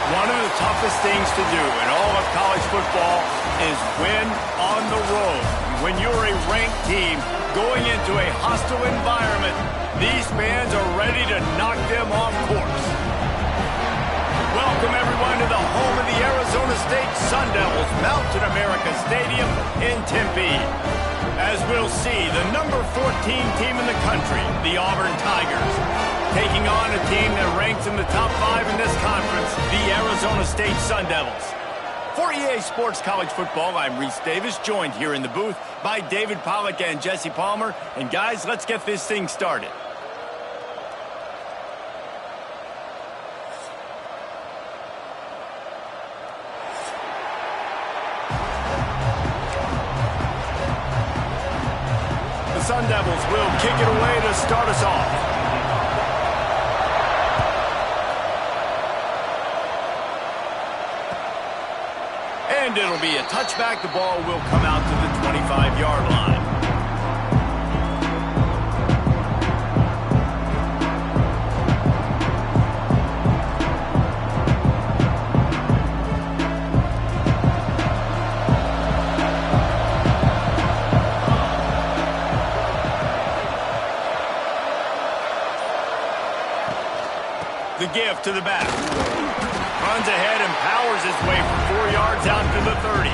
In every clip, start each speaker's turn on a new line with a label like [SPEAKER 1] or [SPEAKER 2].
[SPEAKER 1] One of the toughest things to do in all of college football is win on the road. When you're a ranked team going into a hostile environment, these fans are ready to knock them off course. Welcome, everyone, to the home of the Arizona State Sun Devils, Mountain America Stadium in Tempe. As we'll see, the number 14 team in the country, the Auburn Tigers, taking on a team that ranks in the top 5 in this conference, the Arizona State Sun Devils. For EA Sports College Football, I'm Reese Davis, joined here in the booth by David Pollack and Jesse Palmer. And guys, let's get this thing started. The Sun Devils will kick it away to start us off. And it'll be a touchback. The ball will come out to the 25-yard line. The give to the back. Runs ahead and powers his way for 4 yards out to the 30.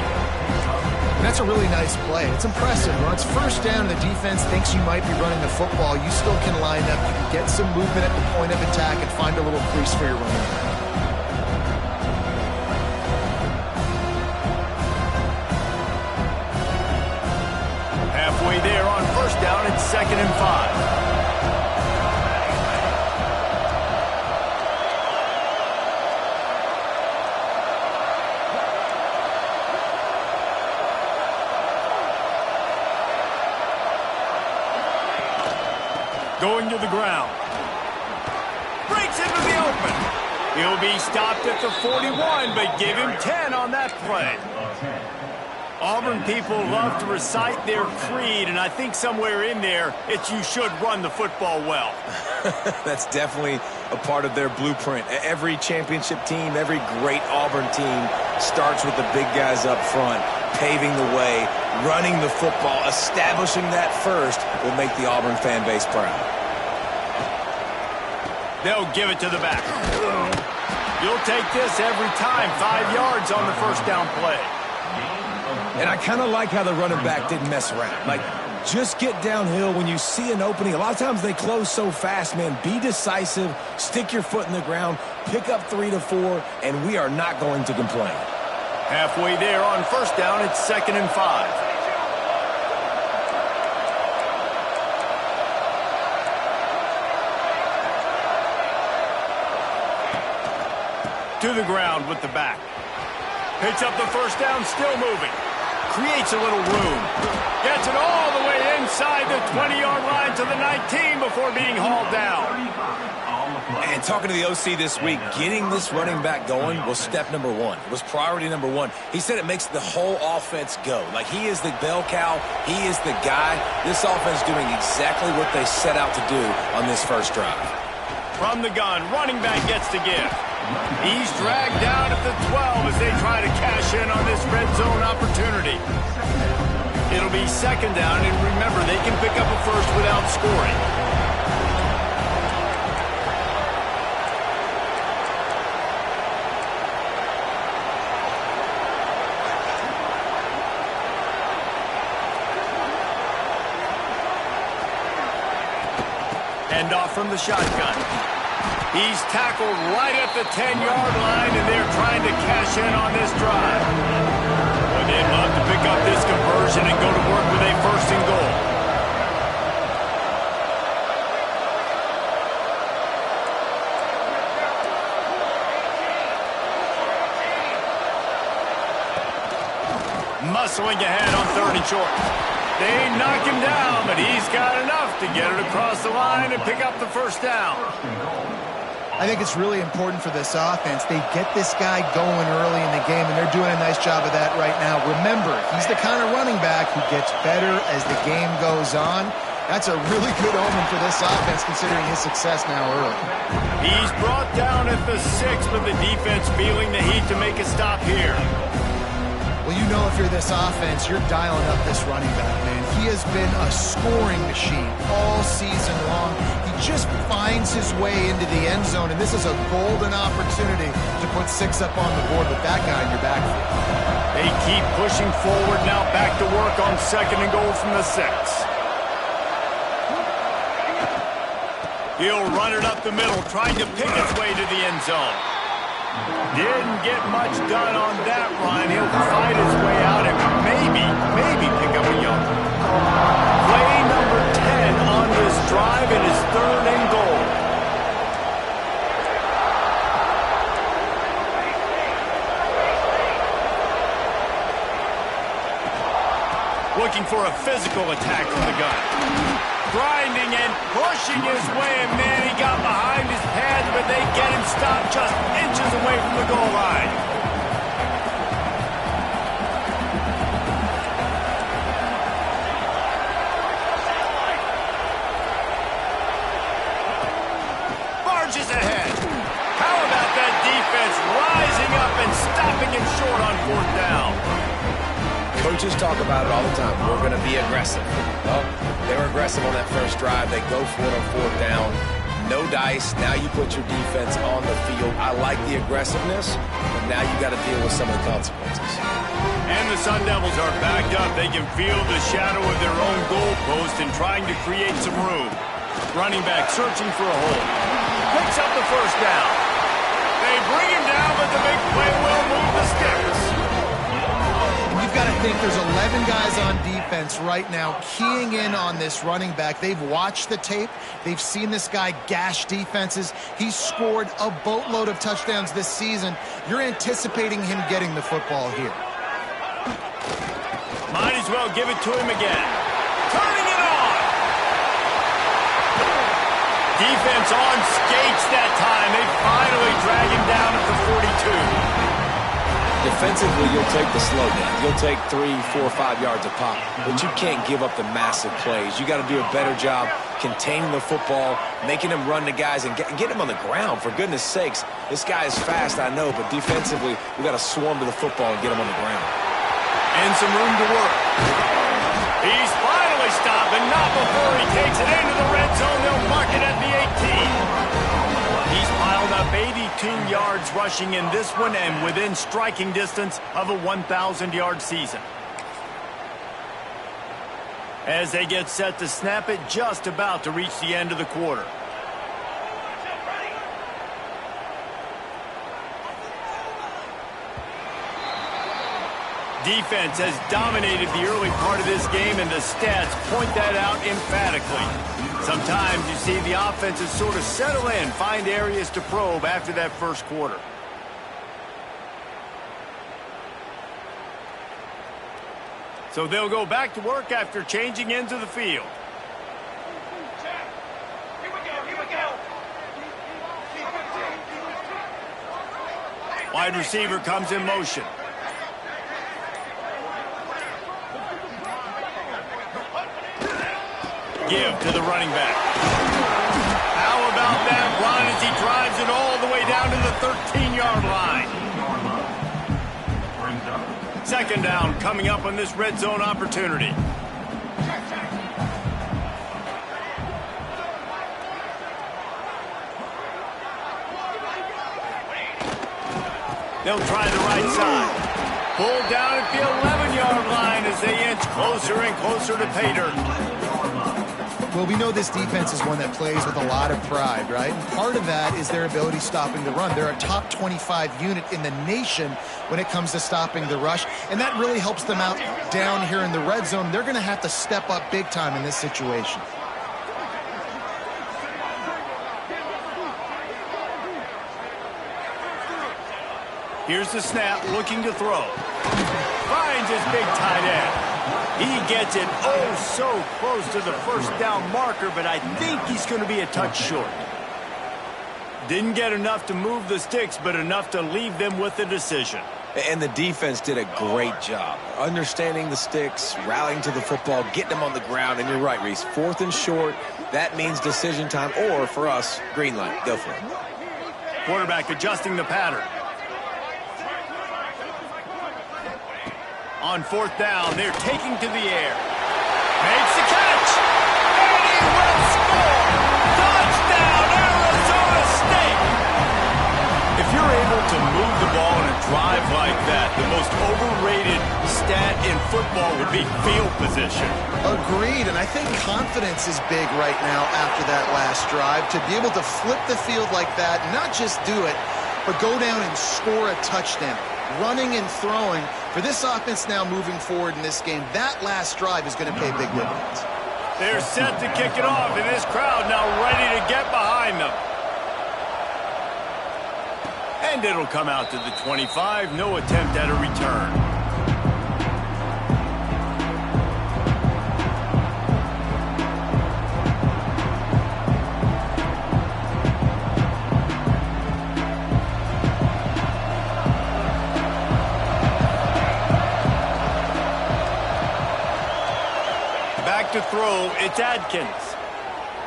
[SPEAKER 2] That's a really nice play. It's impressive. When it's first down and the defense thinks you might be running the football, you still can line up. You can get some movement at the point of attack and find a little crease for your running back.
[SPEAKER 1] Halfway there on first down, it's 2nd and 5. Going to the ground. Breaks into the open. He'll be stopped at the 41, but give him 10 on that play. Auburn people love to recite their creed, and I think somewhere in there, it's you should run the football well.
[SPEAKER 3] That's definitely a part of their blueprint. Every championship team, every great Auburn team starts with the big guys up front, paving the way, running the football. Establishing that first will make the Auburn fan base proud.
[SPEAKER 1] They'll give it to the back. You'll take this every time. 5 yards on the first down play.
[SPEAKER 3] And I kind of like how the running back didn't mess around. Like, just get downhill when you see an opening. A lot of times they close so fast, man. Be decisive, stick your foot in the ground, pick up 3 to 4, and we are not going to complain.
[SPEAKER 1] Halfway there on first down, it's 2nd and 5. To the ground with the back. Picks up the first down, still moving. Creates a little room. Gets it all the way inside the 20-yard line to the 19 before being hauled down.
[SPEAKER 3] And talking to the OC this week, getting this running back going was step number 1. It was priority number 1. He said it makes the whole offense go. Like, he is the bell cow. He is the guy. This offense doing exactly what they set out to do on this first drive.
[SPEAKER 1] From the gun, running back gets the give. He's dragged down at the 12 as they try to cash in on this red zone opportunity. It'll be 2nd down, and remember, they can pick up a first without scoring. Hand off from the shotgun. He's tackled right at the 10-yard line, and they're trying to cash in on this drive. Well, they'd love to pick up this conversion and go to work with a 1st and goal. Muscling ahead on 3rd and short. They knock him down, but he's got enough to get it across the line and pick up the first down.
[SPEAKER 2] I think it's really important for this offense. They get this guy going early in the game, and they're doing a nice job of that right now. Remember, he's the kind of running back who gets better as the game goes on. That's a really good omen for this offense, considering his success now early.
[SPEAKER 1] He's brought down at the 6, but the defense feeling the heat to make a stop here.
[SPEAKER 2] Well, you know if you're this offense, you're dialing up this running back, man. He has been a scoring machine all season long. He just finds his way into the end zone, and this is a golden opportunity to put 6 up on the board with that guy in your backfield.
[SPEAKER 1] They keep pushing forward now, back to work on 2nd and goal from the 6. He'll run it up the middle, trying to pick its way to the end zone. Didn't get much done on that run. He'll fight his way out and maybe pick up a yard. Play number 10 on this drive, and his 3rd and goal. Looking for a physical attack from the gun. Grinding and pushing his way, and man, he got behind his pads, but they get him stopped just inches away from the goal line. Marches ahead. How about that defense rising up and stopping him short on 4th down?
[SPEAKER 3] Coaches talk about it all the time. We're going to be aggressive. Well, they were aggressive on that first drive. They go for it on 4th down. No dice. Now you put your defense on the field. I like the aggressiveness, but now you got to deal with some of the consequences.
[SPEAKER 1] And the Sun Devils are backed up. They can feel the shadow of their own goalpost and trying to create some room. Running back searching for a hole. Picks up the 1st down. They bring him down, but the big play will move the sticks.
[SPEAKER 2] You've got to think there's 11 guys on defense right now keying in on this running back. They've watched the tape. They've seen this guy gash defenses. He's scored a boatload of touchdowns this season. You're anticipating him getting the football here.
[SPEAKER 1] Might as well give it to him again. Turning it on. Defense on skates that time. They finally drag him down at the 42.
[SPEAKER 3] Defensively, you'll take the slow down. You'll take 3, 4, 5 yards a pop, but you can't give up the massive plays. You got to do a better job containing the football, making him run to guys, and get him on the ground. For goodness sakes, this guy is fast, I know, but defensively, we got to swarm to the football and get him on the ground.
[SPEAKER 1] And some room to work. He's finally stopped, and not before he takes it into the red zone. They'll mark it at the 18. He's piled up 82 yards rushing in this one and within striking distance of a 1,000-yard season. As they get set to snap it, just about to reach the end of the quarter. Defense has dominated the early part of this game, and the stats point that out emphatically. Sometimes you see the offenses sort of settle in, find areas to probe after that first quarter. So they'll go back to work after changing into the field. Wide receiver comes in motion. Give to the running back. How about that run as he drives it all the way down to the 13-yard line? 2nd down coming up on this red zone opportunity. They'll try the right side. Pulled down at the 11-yard line as they inch closer and closer to pay dirt.
[SPEAKER 2] Well, we know this defense is one that plays with a lot of pride, right? And part of that is their ability stopping the run. They're a top 25 unit in the nation when it comes to stopping the rush, and that really helps them out down here in the red zone. They're going to have to step up big time in this situation.
[SPEAKER 1] Here's the snap, looking to throw. Finds his big tight end. He gets it oh so close to the 1st down marker, but I think he's going to be a touch short. Didn't get enough to move the sticks, but enough to leave them with the decision.
[SPEAKER 3] And the defense did a great job understanding the sticks, rallying to the football, getting them on the ground. And you're right, Reese, 4th and short, that means decision time, or for us, green light. Go for it.
[SPEAKER 1] Quarterback adjusting the pattern. On 4th down, they're taking to the air. Makes the catch. And he will score. Touchdown, Arizona State. If you're able to move the ball in a drive like that, the most overrated stat in football would be field position.
[SPEAKER 2] Agreed, and I think confidence is big right now after that last drive. To be able to flip the field like that, not just do it, but go down and score a touchdown. Running and throwing. For this offense now moving forward in this game, that last drive is going to pay big dividends.
[SPEAKER 1] They're set to kick it off, and this crowd now ready to get behind them. And it'll come out to the 25. No attempt at a return. To throw, it's Adkins.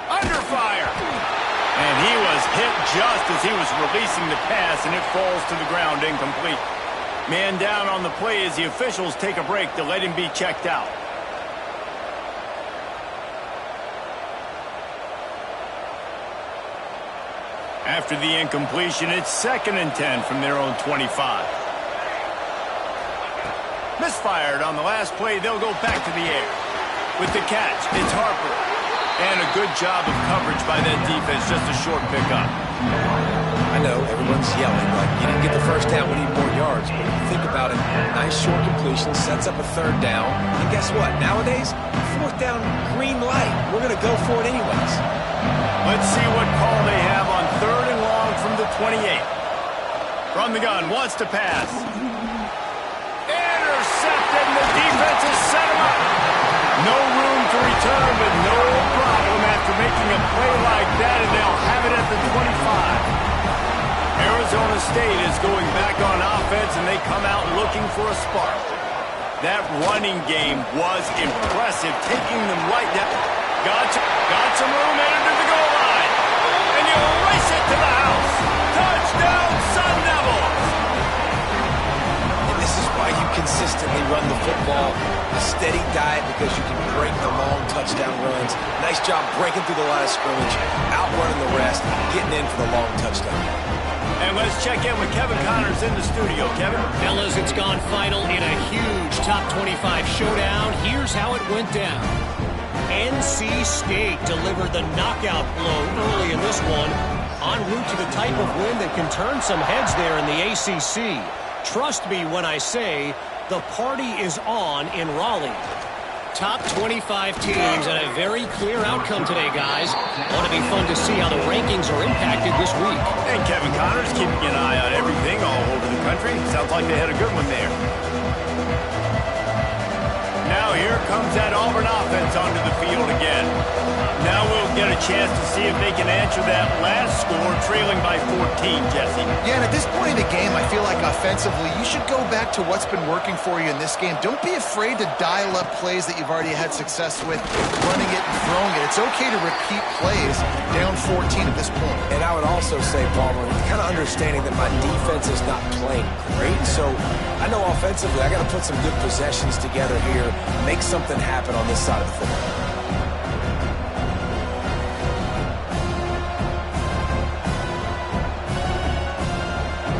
[SPEAKER 1] Under fire. And he was hit just as he was releasing the pass, and it falls to the ground incomplete. Man down on the play as the officials take a break to let him be checked out. After the incompletion, it's 2nd and 10 from their own 25. Misfired on the last play. They'll go back to the air. With the catch, it's Harper. And a good job of coverage by that defense, just a short pickup.
[SPEAKER 3] I know, everyone's yelling, like, you didn't get the first down, we need more yards. But if you think about it, nice short completion, sets up a 3rd down. And guess what? Nowadays, 4th down, green light. We're going to go for it anyways.
[SPEAKER 1] Let's see what call they have on 3rd and long from the 28. From the gun, wants to pass. Intercepted, and the defense has set him up. No room to return, but no problem after making a play like that, and they'll have it at the 25. Arizona State is going back on offense, and they come out looking for a spark. That running game was impressive, taking them right down. Got some room headed to the goal line, and you race it to the house. Touchdown, Sun Devils!
[SPEAKER 3] This is why you consistently run the football. A steady diet because you can break the long touchdown runs. Nice job breaking through the line of scrimmage, outrunning the rest, getting in for the long touchdown.
[SPEAKER 1] And let's check in with Kevin Connors in the studio. Kevin?
[SPEAKER 4] Fellas, it's gone final in a huge top 25 showdown. Here's how it went down. NC State delivered the knockout blow early in this one, en route to the type of win that can turn some heads there in the ACC. Trust me when I say the party is on in Raleigh. Top 25 teams and a very clear outcome today, guys. Ought to be fun to see how the rankings are impacted this week.
[SPEAKER 1] And Kevin Connors keeping an eye on everything all over the country. Sounds like they had a good one there. Now here comes that Auburn offense onto the field again. Now we'll get a chance to see if they can answer that last score, trailing by 14, Jesse.
[SPEAKER 2] Yeah, and at this point in the game, I feel like offensively, you should go back to what's been working for you in this game. Don't be afraid to dial up plays that you've already had success with, running it and throwing it. It's okay to repeat plays down 14 at this point.
[SPEAKER 3] And I would also say, Palmer, kind of understanding that my defense is not playing great, so I know offensively I got to put some good possessions together here, make something happen on this side of the football.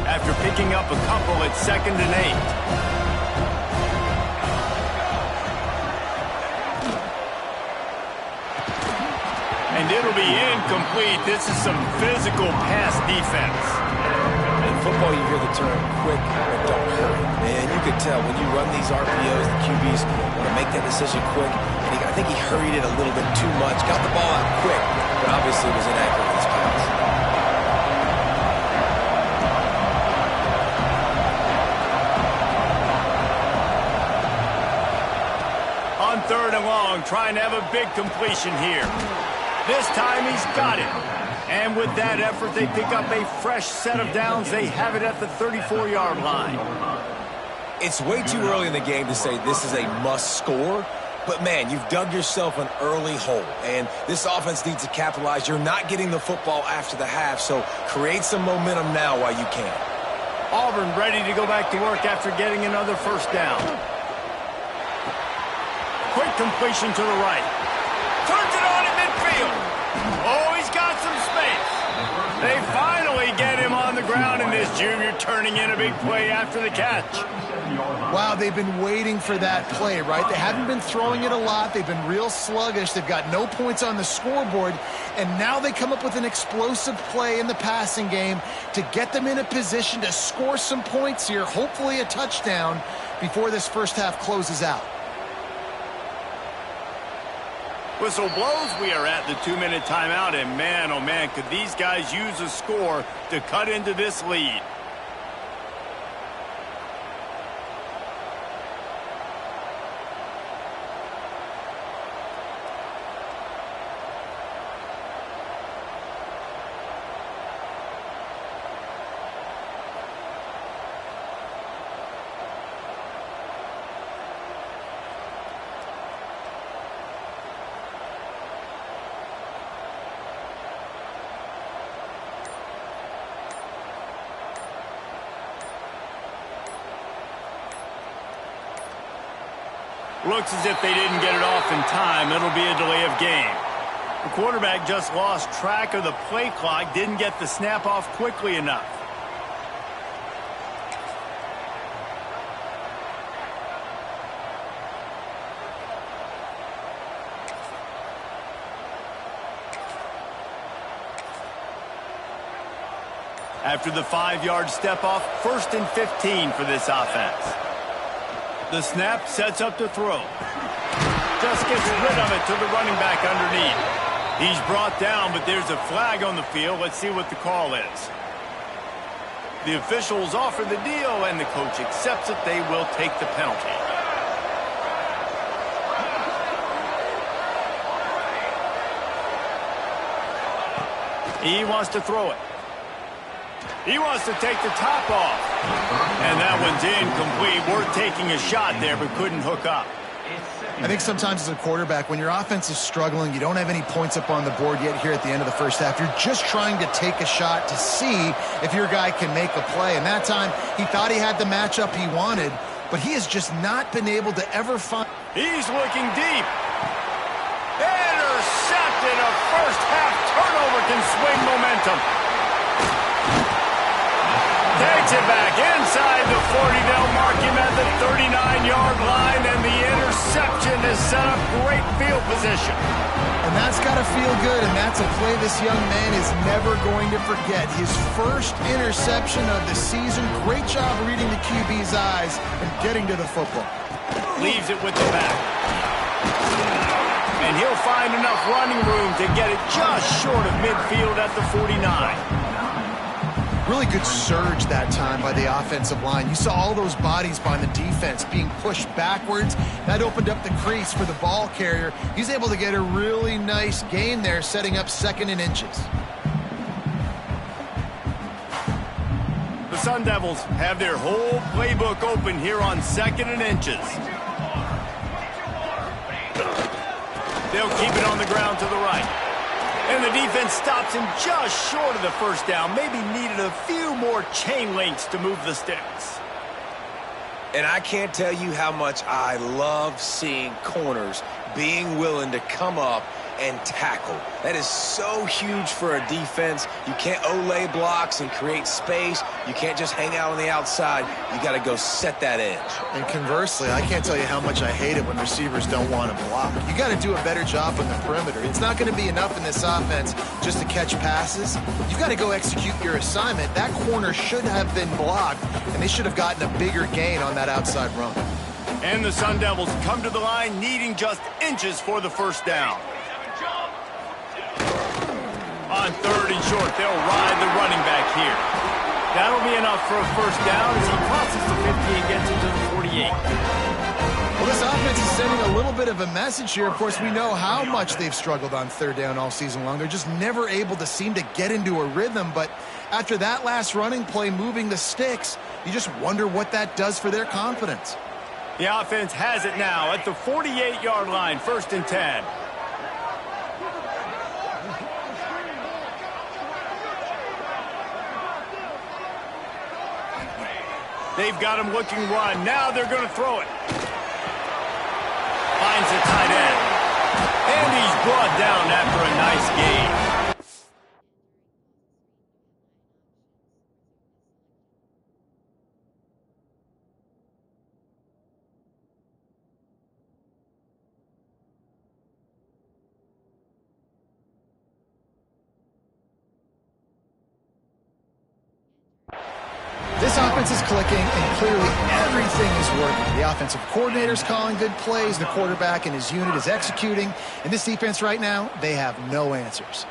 [SPEAKER 1] After picking up a couple at 2nd and 8. And it'll be incomplete. This is some physical pass defense.
[SPEAKER 3] In football, you hear the term quick but don't hurry. And you can tell when you run these RPOs, the QBs want to make that decision quick. And I think he hurried it a little bit too much. Got the ball out quick, but obviously was inaccurate with his pass.
[SPEAKER 1] On 3rd and long, trying to have a big completion here. This time he's got it. And with that effort, they pick up a fresh set of downs. They have it at the 34-yard line.
[SPEAKER 3] It's way too early in the game to say this is a must score. But, man, you've dug yourself an early hole, and this offense needs to capitalize. You're not getting the football after the half, so create some momentum now while you can.
[SPEAKER 1] Auburn ready to go back to work after getting another first down. Quick completion to the right. Turns it on at midfield. Oh, he's got some space. They finally get him on the ground, and this junior turning in a big play after the catch.
[SPEAKER 2] Wow, they've been waiting for that play, right? They haven't been throwing it a lot. They've been real sluggish. They've got no points on the scoreboard. And now they come up with an explosive play in the passing game to get them in a position to score some points here, hopefully a touchdown, before this first half closes out.
[SPEAKER 1] Whistle blows. We are at the 2-minute timeout. And man, oh man, could these guys use a score to cut into this lead. Looks as if they didn't get it off in time. It'll be a delay of game. The quarterback just lost track of the play clock, didn't get the snap off quickly enough. After the 5-yard step off, 1st and 15 for this offense. The snap sets up to throw. Just gets rid of it to the running back underneath. He's brought down, but there's a flag on the field. Let's see what the call is. The officials offer the deal, and the coach accepts it. They will take the penalty. He wants to throw it. He wants to take the top off. And that one's incomplete. Worth taking a shot there, but couldn't hook up.
[SPEAKER 2] I think sometimes as a quarterback, when your offense is struggling, you don't have any points up on the board yet here at the end of the first half. You're just trying to take a shot to see if your guy can make a play. And that time, he thought he had the matchup he wanted, but he has just not been able to ever find.
[SPEAKER 1] He's looking deep. Intercepted. A first half turnover can swing momentum. Takes it back inside the 40. They'll mark him at the 39-yard line, and the interception has set up great field position.
[SPEAKER 2] And that's got to feel good, and that's a play this young man is never going to forget. His first interception of the season. Great job reading the QB's eyes and getting to the football.
[SPEAKER 1] Leaves it with the back. And he'll find enough running room to get it just short of midfield at the 49.
[SPEAKER 2] Really good surge that time by the offensive line. You saw all those bodies by the defense being pushed backwards. That opened up the crease for the ball carrier. He's able to get a really nice gain there, setting up 2nd and inches.
[SPEAKER 1] The Sun Devils have their whole playbook open here on 2nd and inches. They'll keep it on the ground to the right. And the defense stops him just short of the first down. Maybe needed a few more chain links to move the sticks.
[SPEAKER 3] And I can't tell you how much I love seeing corners being willing to come up and tackle. That is so huge for a defense. You can't olay blocks and create space. You can't just hang out on the outside. You got to go set that edge.
[SPEAKER 2] And conversely, I can't tell you how much I hate it when receivers don't want to block. You got to do a better job on the perimeter. It's not going to be enough in this offense just to catch passes. You've got to go execute your assignment. That corner should have been blocked, and they should have gotten a bigger gain on that outside run.
[SPEAKER 1] And the Sun Devils come to the line needing just inches for the first down. On 3rd and short, they'll ride the running back here. That'll be enough for a first down as he crosses the 50 and gets into the 48.
[SPEAKER 2] Well, this offense is sending a little bit of a message here. Of course, we know how much they've struggled on third down all season long. They're just never able to seem to get into a rhythm. But after that last running play, moving the sticks, you just wonder what that does for their confidence.
[SPEAKER 1] The offense has it now at the 48-yard line, 1st and 10. They've got him looking run. Now they're going to throw it. Finds the tight end. And he's brought down after a nice gain.
[SPEAKER 2] This offense is clicking, and clearly everything is working. The offensive coordinator's calling good plays. The quarterback and his unit is executing. And this defense right now, they have no answers.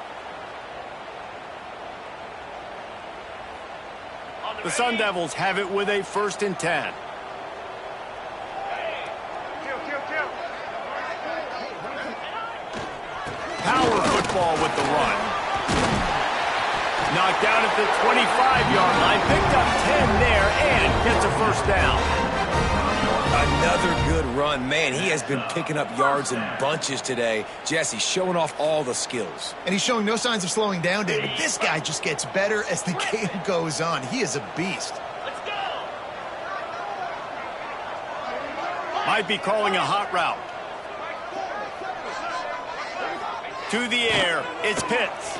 [SPEAKER 1] The Sun Devils have it with a 1st and 10. Power football with the run. Knocked down at the 25-yard line. Picked up 10 there and gets a 1st down.
[SPEAKER 3] Another good run. Man, he has been picking up yards in bunches today. Jesse showing off all the skills.
[SPEAKER 2] And he's showing no signs of slowing down, David. This guy just gets better as the game goes on. He is a beast.
[SPEAKER 1] Let's go. Might be calling a hot route. To the air. It's Pitts.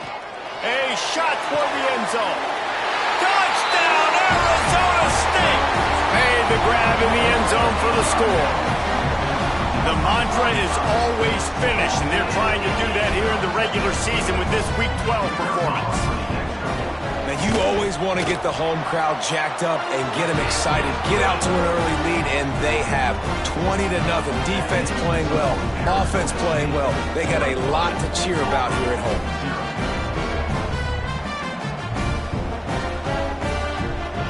[SPEAKER 1] A shot toward the end zone. Touchdown, Arizona State! Made the grab in the end zone for the score. The mantra is always finish, and they're trying to do that here in the regular season with this Week 12 performance.
[SPEAKER 3] Now, you always want to get the home crowd jacked up and get them excited. Get out to an early lead, and they have 20-0. Defense playing well, offense playing well. They got a lot to cheer about here at home.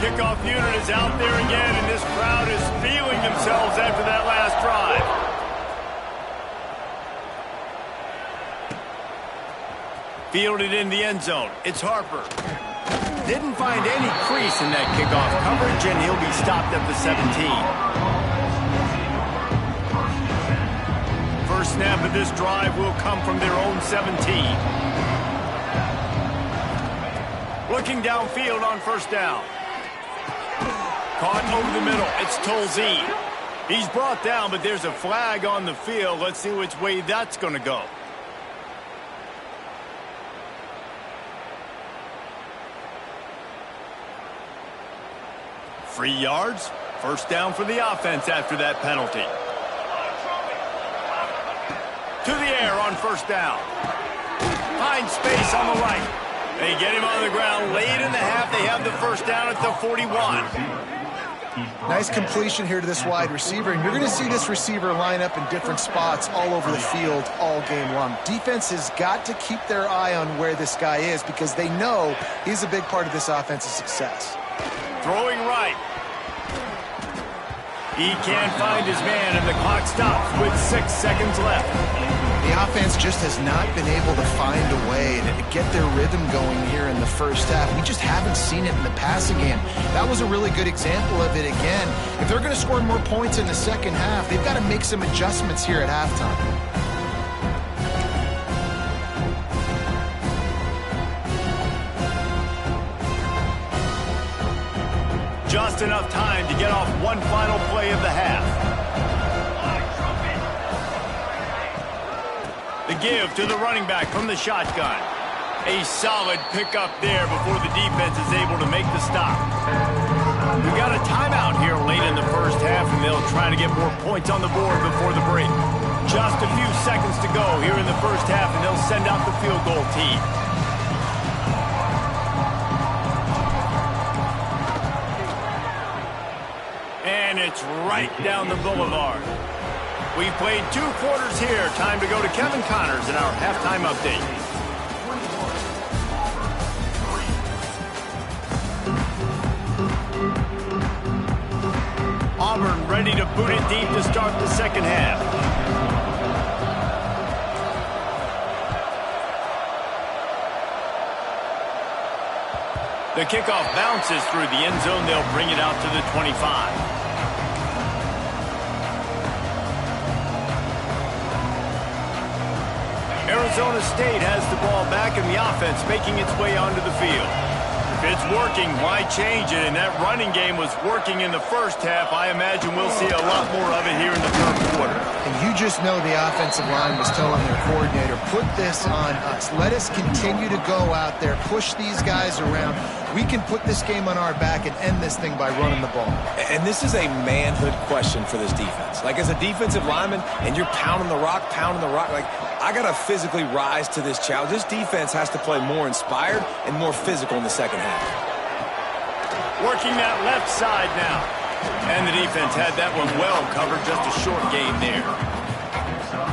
[SPEAKER 1] Kickoff unit is out there again, and this crowd is feeling themselves after that last drive. Fielded in the end zone. It's Harper. Didn't find any crease in that kickoff coverage, and he'll be stopped at the 17. First snap of this drive will come from their own 17. Looking downfield on 1st down. Caught over the middle. It's Tolzien. He's brought down, but there's a flag on the field. Let's see which way that's going to go. Free yards. 1st down for the offense after that penalty. To the air on 1st down. Finds space on the right. They get him on the ground late in the half. They have the 1st down at the 41.
[SPEAKER 2] Nice completion here to this wide receiver, and you're going to see this receiver line up in different spots all over the field all game long. Defense has got to keep their eye on where this guy is because they know he's a big part of this offense's success.
[SPEAKER 1] Throwing right. He can't find his man, and the clock stops with 6 seconds left.
[SPEAKER 2] The offense just has not been able to find a way to get their rhythm going here in the first half. We just haven't seen it in the passing game. That was a really good example of it again. If they're going to score more points in the second half, they've got to make some adjustments here at halftime.
[SPEAKER 1] Just enough time to get off one final play of the half. The give to the running back from the shotgun. A solid pickup there before the defense is able to make the stop. We've got a timeout here late in the first half, and they'll try to get more points on the board before the break. Just a few seconds to go here in the first half, and they'll send out the field goal team. And it's right down the boulevard. We've played 2 quarters here. Time to go to Kevin Connors in our halftime update. Auburn ready to boot it deep to start the second half. The kickoff bounces through the end zone. They'll bring it out to the 25. Arizona State has the ball back and the offense making its way onto the field. If it's working, why change it? And that running game was working in the first half. I imagine we'll see a lot more of it here in the third quarter.
[SPEAKER 2] And you just know the offensive line was telling their coordinator, put this on us. Let us continue to go out there, push these guys around. We can put this game on our back and end this thing by running the ball.
[SPEAKER 3] And this is a manhood question for this defense. Like, as a defensive lineman, and you're pounding the rock, like, I got to physically rise to this challenge. This defense has to play more inspired and more physical in the second half.
[SPEAKER 1] Working that left side now. And the defense had that one well covered, just a short game there.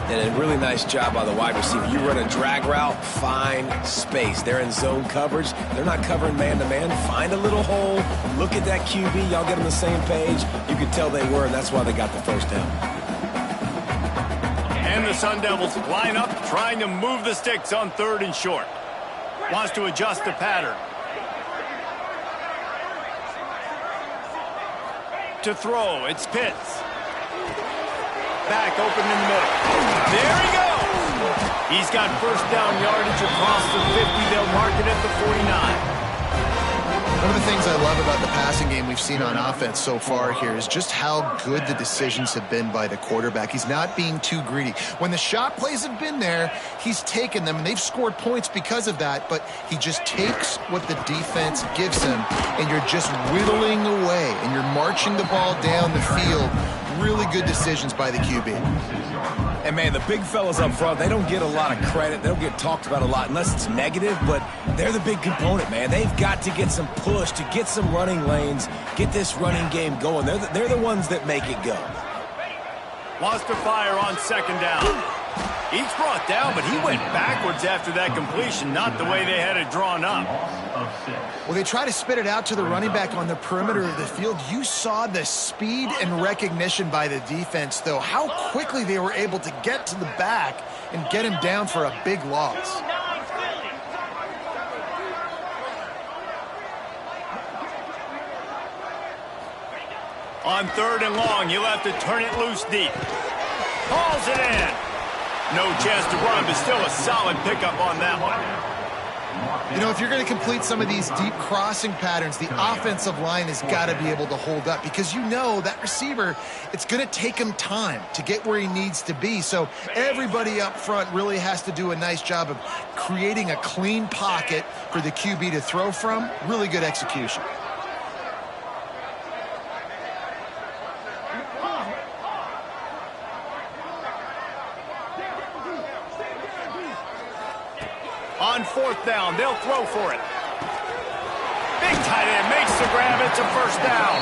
[SPEAKER 3] And a really nice job by the wide receiver. You run a drag route, find space. They're in zone coverage. They're not covering man-to-man. Find a little hole. Look at that QB. Y'all get on the same page. You could tell they were, and that's why they got the first down.
[SPEAKER 1] And the Sun Devils line up, trying to move the sticks on 3rd and short. Wants to adjust the pattern. To throw, it's Pitts. Back open in the middle. There he goes! He's got first down yardage across the 50. They'll mark it at the 49.
[SPEAKER 2] One of the things I love about the passing game we've seen on offense so far here is just how good the decisions have been by the quarterback. He's not being too greedy. When the shot plays have been there, he's taken them, and they've scored points because of that, but he just takes what the defense gives him, and you're just whittling away, and you're marching the ball down the field. Really good decisions by the QB.
[SPEAKER 3] And, man, the big fellas up front, they don't get a lot of credit. They don't get talked about a lot unless it's negative, but they're the big component, man. They've got to get some push, to get some running lanes, get this running game going. They're the ones that make it go.
[SPEAKER 1] Wants to fire on second down. He's brought down, but he went backwards after that completion, not the way they had it drawn up.
[SPEAKER 2] Well, they try to spit it out to the running back on the perimeter of the field. You saw the speed and recognition by the defense, though, how quickly they were able to get to the back and get him down for a big loss.
[SPEAKER 1] On 3rd and long, he'll have to turn it loose deep. Hauls it in. No chance to run, but still a solid pickup on that one.
[SPEAKER 2] You know, if you're going to complete some of these deep crossing patterns, the offensive line has got to be able to hold up, because you know that receiver, it's going to take him time to get where he needs to be. So everybody up front really has to do a nice job of creating a clean pocket for the QB to throw from. Really good execution.
[SPEAKER 1] On 4th down, they'll throw for it. Big tight end makes the grab. It's a first down.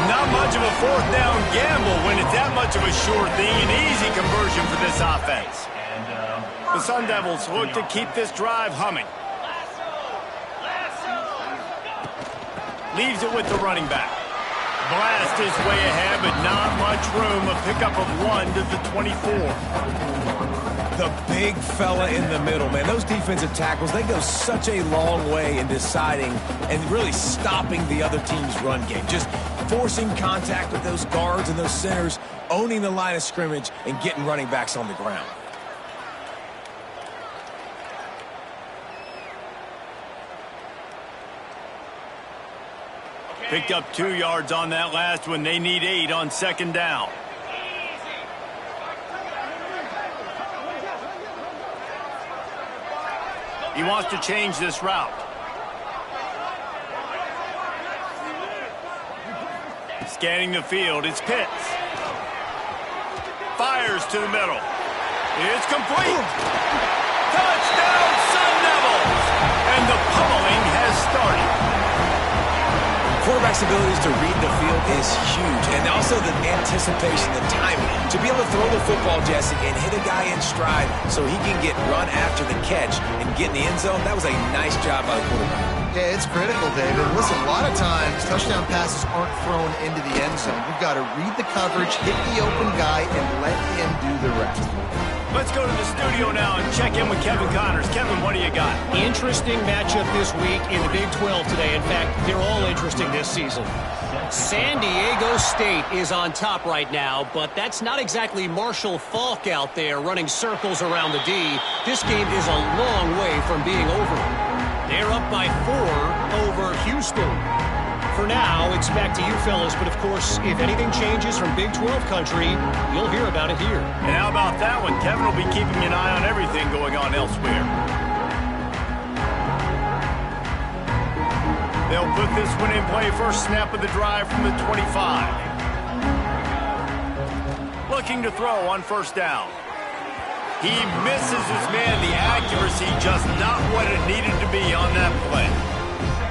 [SPEAKER 1] Not much of a 4th down gamble when it's that much of a sure thing. An easy conversion for this offense. The Sun Devils look to keep this drive humming. Leaves it with the running back. Blast is way ahead, but not much room. A pickup of 1 to the 24.
[SPEAKER 3] The big fella in the middle, man. Those defensive tackles, they go such a long way in deciding and really stopping the other team's run game. Just forcing contact with those guards and those centers, owning the line of scrimmage, and getting running backs on the ground.
[SPEAKER 1] Picked up 2 yards on that last one. They need 8 on second down. He wants to change this route. Scanning the field, it's Pitts. Fires to the middle. It's complete. Touchdown, Sun Devils! And the pummeling has started.
[SPEAKER 3] Quarterback's abilities to read the field is huge, and also the anticipation, the timing. To be able to throw the football, Jesse, and hit a guy in stride so he can get run after the catch and get in the end zone, that was a nice job by the quarterback.
[SPEAKER 2] Yeah, it's critical, David. Listen, a lot of times touchdown passes aren't thrown into the end zone. You've got to read the coverage, hit the open guy, and let him do the rest.
[SPEAKER 1] Let's go to the studio now and check in with Kevin Connors. Kevin, what do you got?
[SPEAKER 4] Interesting matchup this week in the Big 12 today. In fact, they're all interesting this season. San Diego State is on top right now, but that's not exactly Marshall Faulk out there running circles around the D. This game is a long way from being over. They're up by 4 over Houston. For now, it's back to you fellas, but of course, if anything changes from Big 12 country, you'll hear about it here.
[SPEAKER 1] And how about that one? Kevin will be keeping an eye on everything going on elsewhere. They'll put this one in play. First snap of the drive from the 25. Looking to throw on first down. He misses his man. The accuracy just not what it needed to be on that play.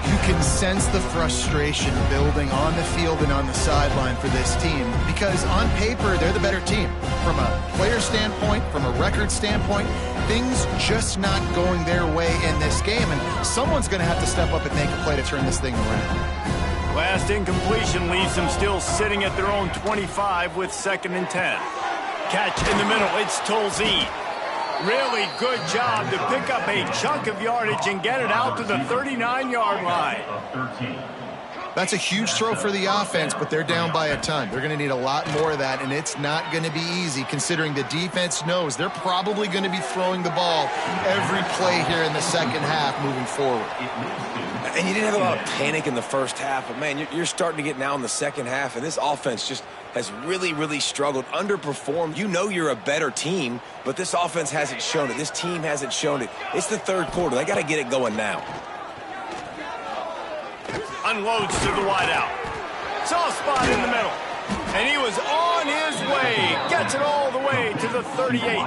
[SPEAKER 2] You can sense the frustration building on the field and on the sideline for this team because on paper, they're the better team. From a player standpoint, from a record standpoint, things just not going their way in this game, and someone's going to have to step up and make a play to turn this thing around.
[SPEAKER 1] Last incompletion leaves them still sitting at their own 25 with 2nd and 10. Catch in the middle, it's Tolzien. Really good job to pick up a chunk of yardage and get it out to the 39-yard line.
[SPEAKER 2] That's a huge throw for the offense, but they're down by a ton. They're going to need a lot more of that, and it's not going to be easy considering the defense knows they're probably going to be throwing the ball every play here in the second half moving forward.
[SPEAKER 3] And you didn't have a lot of panic in the first half, but, man, you're starting to get now in the second half, and this offense just has really, really struggled, underperformed. You know you're a better team, but this offense hasn't shown it. This team hasn't shown it. It's the third quarter. They got to get it going now.
[SPEAKER 1] Unloads to the wideout. Soft spot in the middle. And he was on his way. Gets it all the way to the 38.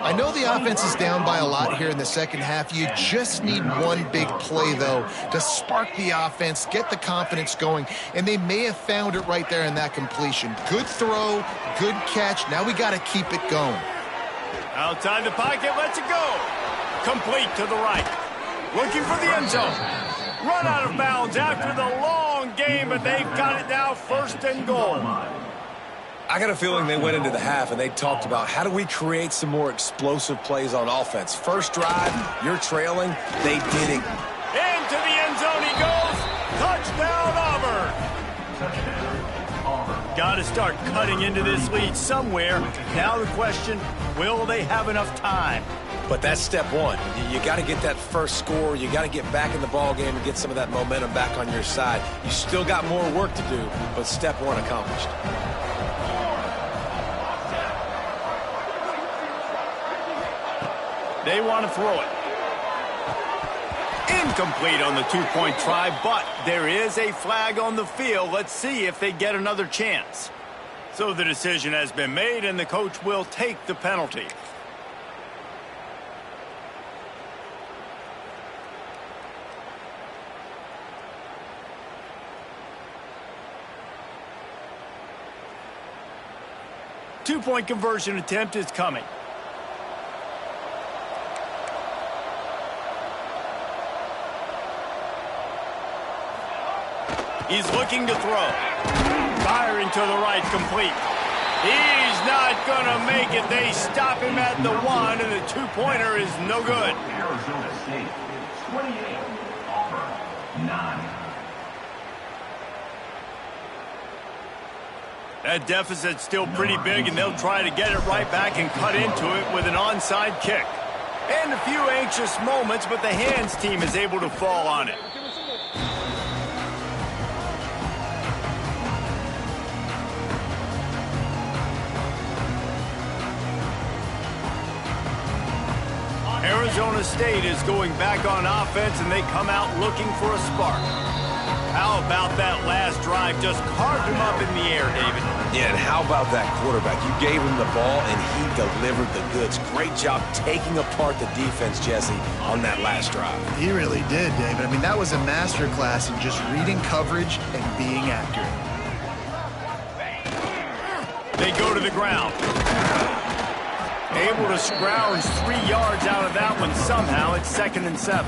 [SPEAKER 2] I know the offense is down by a lot here in the second half. You just need one big play, though, to spark the offense, get the confidence going, and they may have found it right there in that completion. Good throw, good catch. Now we got to keep it going.
[SPEAKER 1] Outside the pocket, lets it go. Complete to the right. Looking for the end zone. Run out of bounds after the long game, but they've got it now 1st and goal.
[SPEAKER 3] I got a feeling they went into the half and they talked about how do we create some more explosive plays on offense. First drive, you're trailing. They did it.
[SPEAKER 1] Into the end zone he goes. Touchdown, Auburn. Got to start cutting into this lead somewhere. Now the question, will they have enough time?
[SPEAKER 3] But that's step one. You got to get that first score. You got to get back in the ball game and get some of that momentum back on your side. You still got more work to do, but step one accomplished.
[SPEAKER 1] They want to throw it. Incomplete on the 2-point try, but there is a flag on the field. Let's see if they get another chance. So the decision has been made, and the coach will take the penalty. Two-point conversion attempt is coming. He's looking to throw. Firing to the right, complete. He's not going to make it. They stop him at the 1, and the 2-pointer is no good.
[SPEAKER 5] Arizona State, 28, Auburn, 9.
[SPEAKER 1] That deficit's still pretty big, and they'll try to get it right back and cut into it with an onside kick. And a few anxious moments, but the hands team is able to fall on it. Arizona State is going back on offense, and they come out looking for a spark. How about that last drive? Just carved him up in the air, David.
[SPEAKER 3] Yeah, and how about that quarterback? You gave him the ball, and he delivered the goods. Great job taking apart the defense, Jesse, on that last drive.
[SPEAKER 2] He really did, David. I mean, that was a masterclass in just reading coverage and being accurate.
[SPEAKER 1] They go to the ground. Able to scrounge 3 yards out of that one somehow. It's 2nd and 7.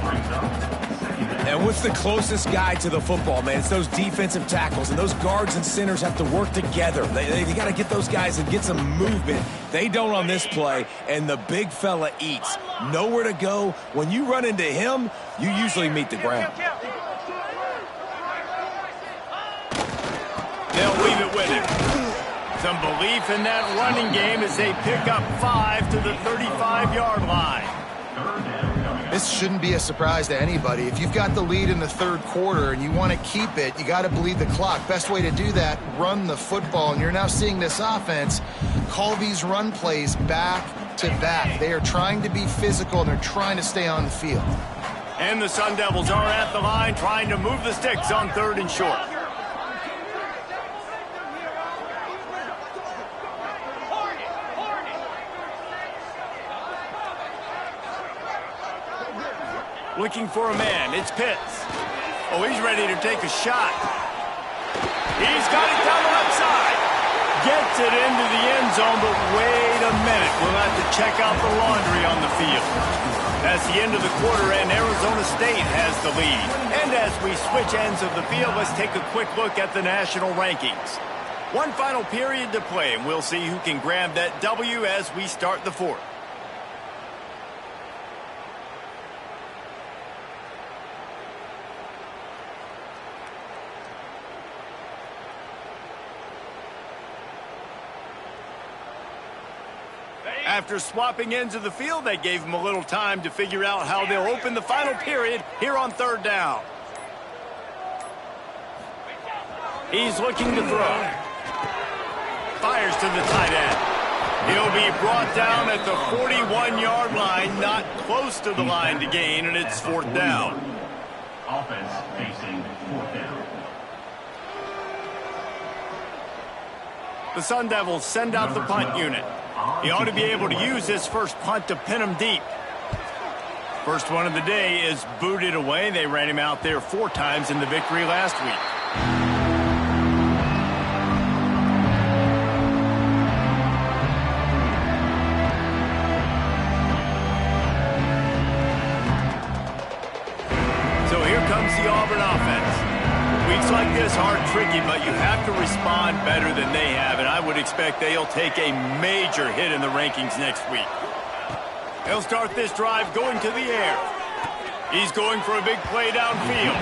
[SPEAKER 3] And what's the closest guy to the football, man? It's those defensive tackles, and those guards and centers have to work together. They got to get those guys and get some movement. They don't on this play, and the big fella eats. Nowhere to go. When you run into him, you usually meet the ground.
[SPEAKER 1] They'll leave it with him. Some belief in that running game as they pick up 5 to the 35-yard line.
[SPEAKER 2] This shouldn't be a surprise to anybody. If you've got the lead in the third quarter and you want to keep it, you got to bleed the clock. Best way to do that, run the football. And you're now seeing this offense call these run plays back to back. They are trying to be physical, and they're trying to stay on the field.
[SPEAKER 1] And the Sun Devils are at the line trying to move the sticks on 3rd and short. Looking for a man. It's Pitts. Oh, he's ready to take a shot. He's got it down the left side. Gets it into the end zone, but wait a minute. We'll have to check out the laundry on the field. That's the end of the quarter, and Arizona State has the lead. And as we switch ends of the field, let's take a quick look at the national rankings. One final period to play, and we'll see who can grab that W as we start the fourth. After swapping ends of the field, they gave him a little time to figure out how they'll open the final period here on 3rd down. He's looking to throw. Fires to the tight end. He'll be brought down at the 41-yard line, not close to the line to gain, and it's 4th down.
[SPEAKER 5] Offense facing 4th down.
[SPEAKER 1] The Sun Devils send out the punt unit. He ought to be able to use this first punt to pin him deep. First one of the day is booted away. They ran him out there 4 times in the victory last week. So here comes the Auburn offense. Weeks like this are tricky, but you have to respond better than they have, and I would expect they'll take a major hit in the rankings next week. He'll start this drive going to the air. He's going for a big play downfield.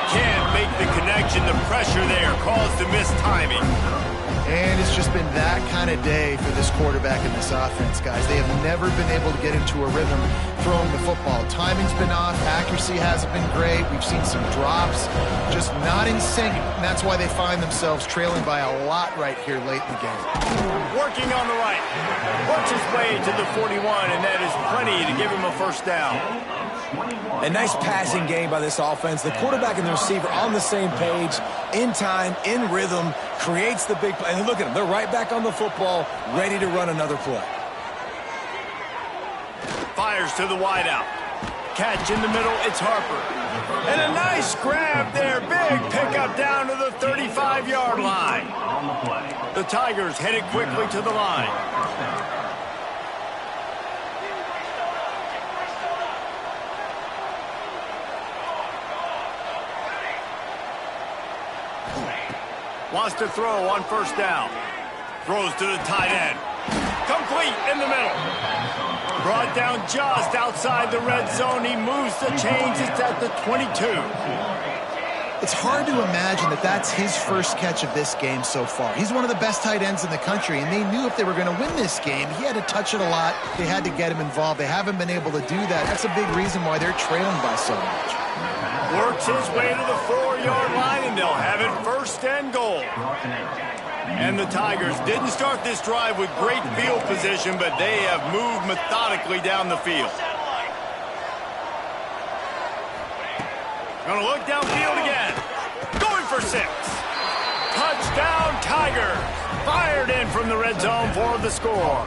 [SPEAKER 1] Can't make the connection. The pressure there caused the missed timing.
[SPEAKER 2] And it's just been that kind of day for this quarterback and this offense, guys. They have never been able to get into a rhythm throwing the football. Timing's been off. Accuracy hasn't been great. We've seen some drops, just not in sync. And that's why they find themselves trailing by a lot right here late in the game.
[SPEAKER 1] Working on the right. Works his way to the 41, and that is plenty to give him a first down.
[SPEAKER 3] A nice passing game by this offense. The quarterback and the receiver on the same page, in time, in rhythm, creates the big play. And look at them. They're right back on the football, ready to run another play.
[SPEAKER 1] Fires to the wideout. Catch in the middle. It's Harper. And a nice grab there. Big pickup down to the 35-yard line. The Tigers headed quickly to the line. Wants to throw on first down. Throws to the tight end. Complete in the middle. Brought down just outside the red zone. He moves the chains. It's at the 22.
[SPEAKER 2] It's hard to imagine that that's his first catch of this game so far. He's one of the best tight ends in the country, and they knew if they were going to win this game, he had to touch it a lot. They had to get him involved. They haven't been able to do that. That's a big reason why they're trailing by so much.
[SPEAKER 1] Works his way to the 4-yard line, and they'll have it first and goal. And the Tigers didn't start this drive with great field position, but they have moved methodically down the field. Gonna look downfield again. Going for 6. Touchdown, Tigers. Fired in from the red zone for the score.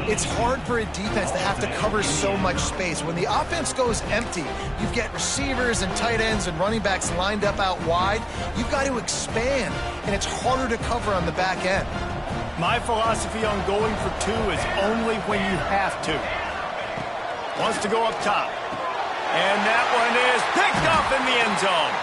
[SPEAKER 2] It's hard for a defense to have to cover so much space. When the offense goes empty, you get receivers and tight ends and running backs lined up out wide. You've got to expand, and it's harder to cover on the back end.
[SPEAKER 1] My philosophy on going for 2 is only when you have to. Wants to go up top. And that one is picked up in the end zone.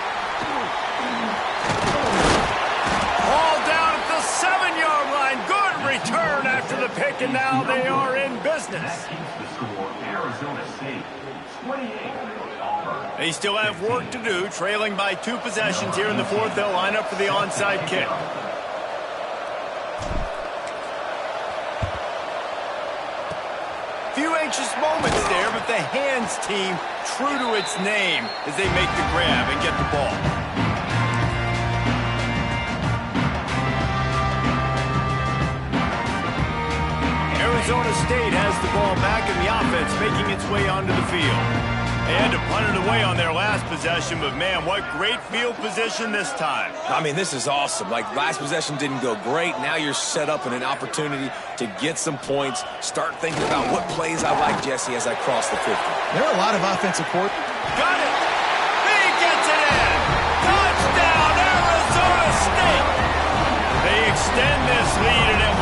[SPEAKER 1] All down at the 7-yard line. Good return after the pick, and now they are in business.
[SPEAKER 5] That keeps the score Arizona State 28. Auburn.
[SPEAKER 1] They still have work to do, trailing by 2 possessions here in the fourth. They'll line up for the onside kick. Few anxious moments there, but the hands team true to its name as they make the grab and get the ball. Arizona State has the ball back and the offense making its way onto the field. They had to punt it away on their last possession, but man, what great field position this time.
[SPEAKER 3] I mean, this is awesome. Like, last possession didn't go great. Now you're set up in an opportunity to get some points. Start thinking about what plays I like, Jesse, as I cross the 50.
[SPEAKER 2] There are a lot of offensive court.
[SPEAKER 1] Got it. He gets it in. Touchdown, Arizona State. They extend this lead, and it